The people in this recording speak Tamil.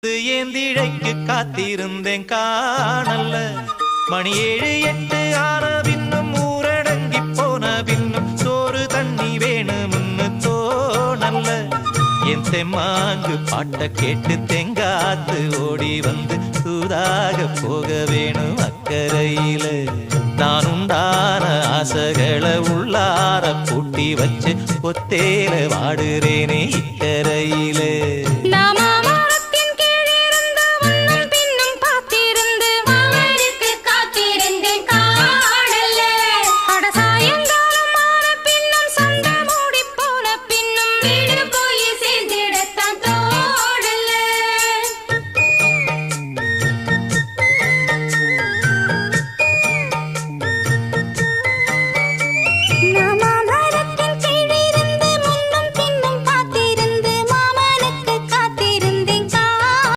ஏந்திழைக்கு காத்திருந்தேன் காணல்ல மணி 7 8 ஆன பின்னும் ஊரடங்கி போன பின்னும் சோறு தண்ணி வேணும்னு தோணல்ல என் தெம்மாங்கு பாட்ட கேட்டு தெங்காத்து ஓடி வந்து தூதாக போக வேணும் அக்கறையில நான் உண்டான ஆசைகளை உள்ளார பூட்டி வச்சு ஒத்தேல வாடுறேனே இக்கரையில